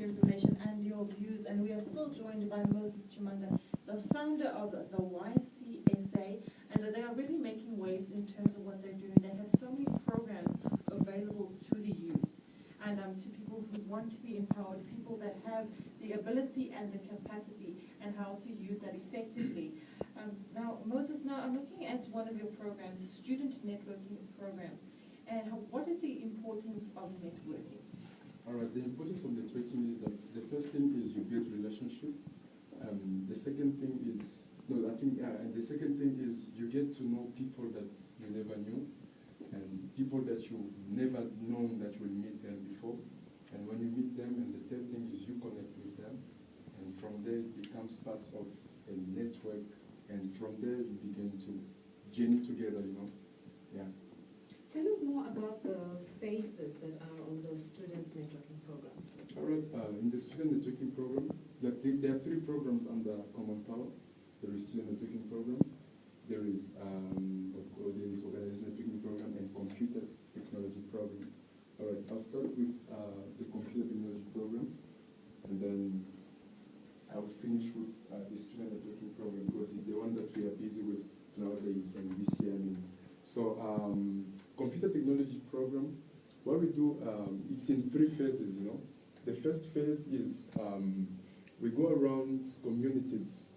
your information and your views. And we are still joined by MosesTshimanga, the founder of the YCSA, and they are really making waves in terms of what they're doing. They have so many programs available to the youth and to people who want to be empowered, people that have the ability and the capacity, and how to use that effectively. Now, Moses, I'm looking at one of your programs, Student Networking Program. And what is the importance of networking? All right, the importance of networking is that the first thing is you build relationship. The second thing is, and the second thing is you get to know people that you never knew, and people that you never known that you will meet them before. And when you meet them, and the third thing is you connect with them, and from there it becomes part of a network, and from there you begin to journey together, Yeah. Tell us more about the phases that are on the Students Networking Program. All right, in the Student Networking Program, there are three programs under Common Power. There is Student Networking Program, there is Organization Networking Program, and Computer Technology Program. All right, I'll start with the Computer Technology Program, and then I'll finish with the Student Networking Program, because it's the one that we are busy with nowadays and this year. So, Computer Technology Program, what we do, it's in three phases, The first phase is we go around communities.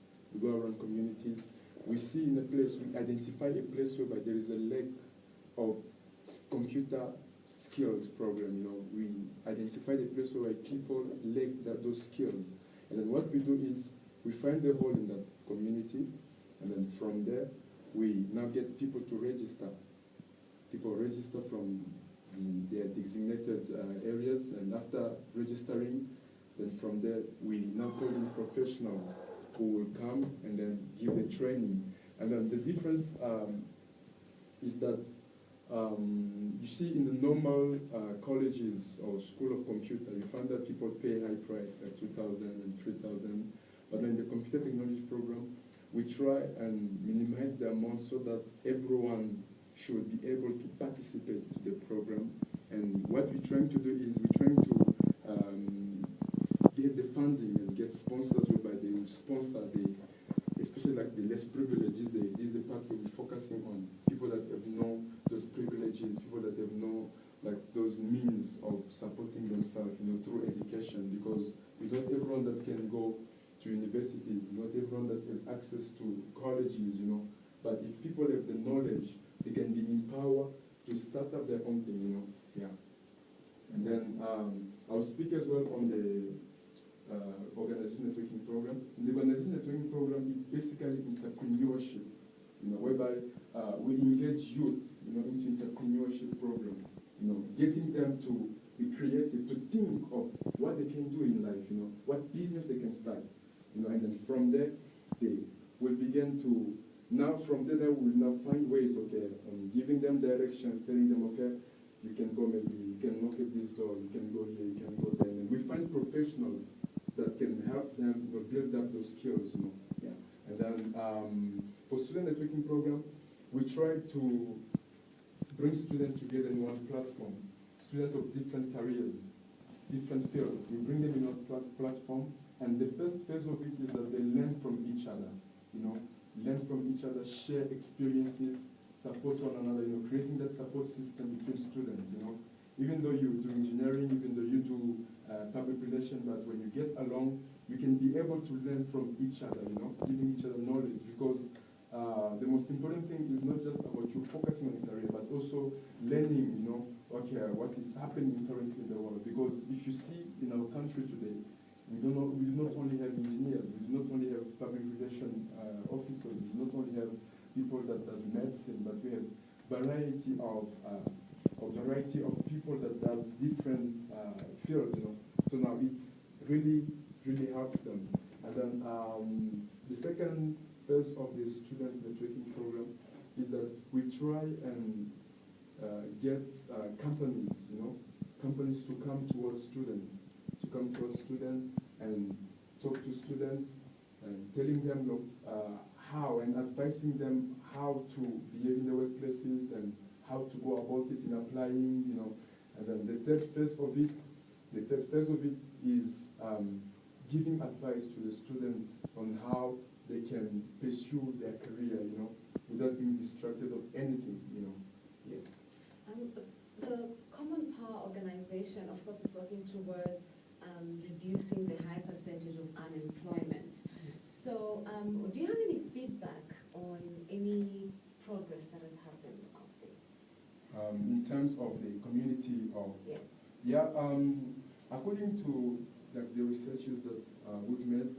We see in a place, we identify a place where there is a lack of computer skills program, We identify the place where people lack those skills. And then what we do is we find the hole in that community, and then from there, we now get people to register. People register from their designated areas, and after registering, then from there we now call in professionals who will come and then give the training. And then the difference is that you see in the normal colleges or school of computer, you find that people pay high price, like 2,000 and 3,000. But in the computer technology program, we try and minimize the amount so that everyone should be able to participate to the program. And what we're trying to do is we're trying to get the funding and get sponsors whereby they will sponsor especially like the less privileges. This is the part where we're focusing on people that have no those privileges, people that have no those means of supporting themselves, through education, because it's not everyone that can go to universities, not everyone that has access to colleges, But if people have the knowledge, they can be empowered to start up their own thing, Yeah. And then I'll speak as well on the Organization Networking Program. In the Organization Networking Program, it's basically entrepreneurship, whereby we engage youth, into entrepreneurship program, getting them to be creative, to think of what they can do in life, what business they can start, and then from there, they will begin to, now from there, they will now find ways, giving them directions, telling them, you can go maybe, you can knock at this door, you can go here, you can go there. And we find professionals that can help them build up those skills, Yeah. And then for Student Networking Program, we try to bring students together in one platform, students of different careers, different fields. We bring them in one platform, and the first phase of it is that they learn from each other, learn from each other, share experiences, support one another, creating that support system between students, Even though you do engineering, even though you do public relations, but when you get along, you can be able to learn from each other, giving each other knowledge, because the most important thing is not just about you focusing on a career, but also learning, what is happening currently in the world. Because if you see in our country today, we do not only have engineers, we do not only have public relations officers, we do not only have people that does medicine, but we have variety of people that does different fields, So now it's really helps them. And then the second phase of the Student Networking Program is that we try and get companies, companies to come towards students, and talk to students and telling them how, and advising them how to behave in the workplaces and how to go about it in applying, And then the third phase of it is giving advice to the students on how they can pursue their career, without being distracted of anything, Yes. The Common Power organization, of course, is working towards reducing the high percentage of unemployment. Yes. So, do you have any feedback on any progress that has happened out there? In terms of the community of Yes. Yeah, according to the researches that we've made,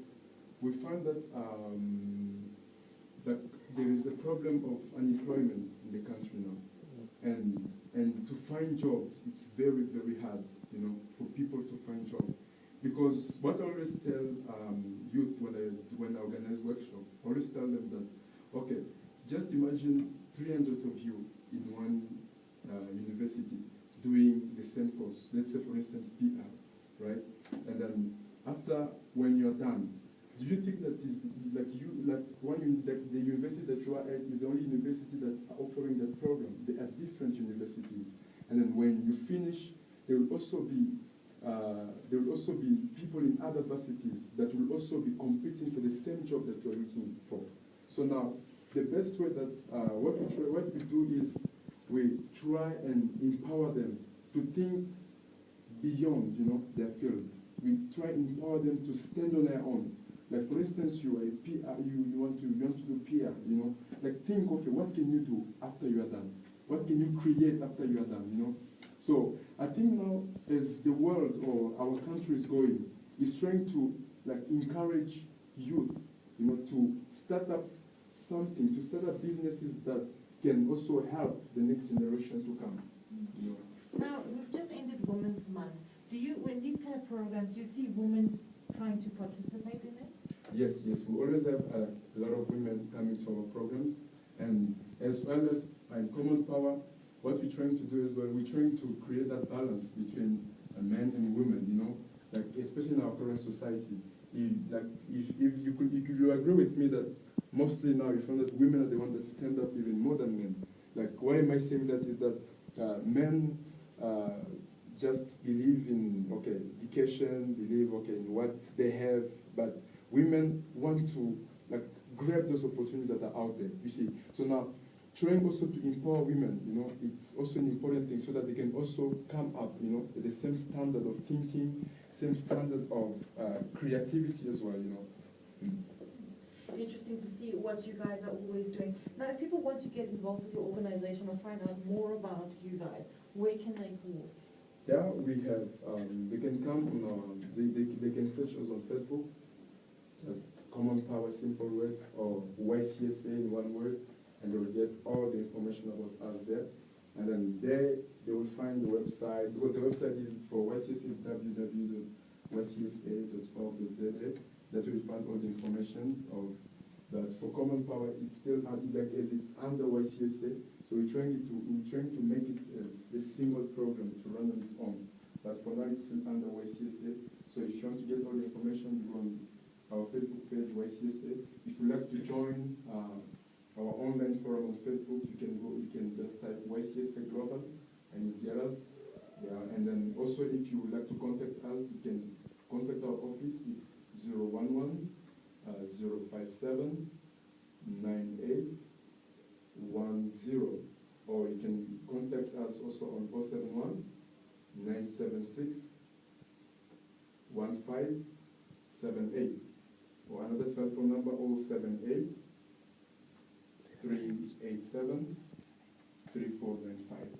we found that that there is a problem of unemployment in the country now, and to find jobs, it's very, very hard, for people to find jobs. Because what I always tell youth when I organize workshops, I always tell them that, okay, just imagine 300 of you in one university doing the same course. Let's say, for instance, PR, right? And then after, when you're done, do you think that is like the university that you are at is the only university that are offering that program? There are different universities, and then when you finish, there will also be people in other varsities that will also be competing for the same job that you are looking for. So now, the best way that what we do is we try and empower them to think beyond, their field. We try and empower them to stand on their own. Like, for instance, you are a PR, you want to do PR, like, think, okay, what can you do after you are done? What can you create after you are done, So I think now, as the world or our country is going, is trying to encourage youth, to start up something, to start up businesses that can also help the next generation to come. Now, we've just ended Women's Month. Do you, when these kind of programs, do you see women trying to participate in it? Yes, we always have a lot of women coming to our programs, and as well as in Common Power, what we're trying to do is we're trying to create that balance between men and women, like especially in our current society. If you agree with me that mostly now you find that women are the ones that stand up even more than men. Like, why am I saying that is that men just believe in, education, believe, in what they have, but women want to, grab those opportunities that are out there, you see. So now, trying also to empower women, it's also an important thing so that they can also come up, with the same standard of thinking, same standard of creativity as well, Interesting to see what you guys are always doing. Now, if people want to get involved with your organization or find out more about you guys, where can they go? Yeah, we have, they can come on, they can search us on Facebook, just Common Power, simple word, or YCSA in one word, and they will get all the information about us there. And then there, they will find the website, because the website is for YCSA, www.ycsa.org.za. That will find all the information of that. For Common Power, it's still as it's under YCSA, so we're trying to make it as a single program to run on its own. But for now, it's still under YCSA. So if you want to get all the information, you go on our Facebook page, YCSA. If you'd like to join our online forum on Facebook, you can just type YCSA Global and you get us. Yeah, and then also if you would like to contact us, you can contact our office. It's 011 057 9810, or you can contact us also on 071 976 1578, or another cell phone number 078 387 3495.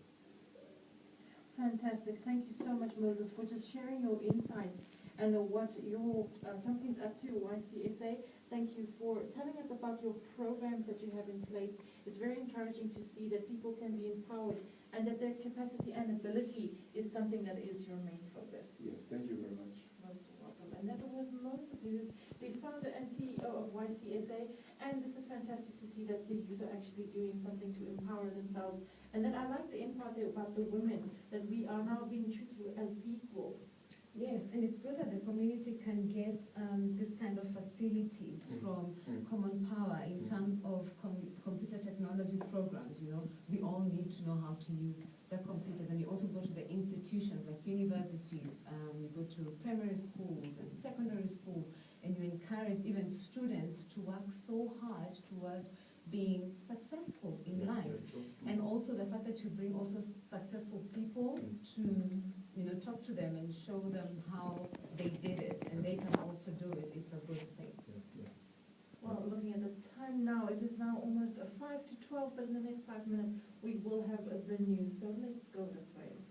Fantastic. Thank you so much, Moses, for just sharing your insights and what your company's up to, YCSA. Thank you for telling us about your programs that you have in place. It's very encouraging to see that people can be empowered and that their capacity and ability is something that is your main focus. Yes, thank you very much. Most welcome. And that was Moses, who's the founder and CEO of YCSA. And this is fantastic to see that the youth are actually doing something to empower themselves. And then I like the part there about the women, that we are now being treated as equals. Yes, and it's good that the community can get this kind of facilities from Common Power in terms of computer technology programs. We all need to know how to use the computers, and you also go to the institutions like universities, you go to primary schools and encourage even students to work so hard towards being successful in life. And also the fact that you bring also successful people to, you know, talk to them and show them how they did it, and they can also do it. It's a good thing. Well, looking at the time now, it is now almost 5 to 12, but in the next 5 minutes, we will have the news. So let's go this way.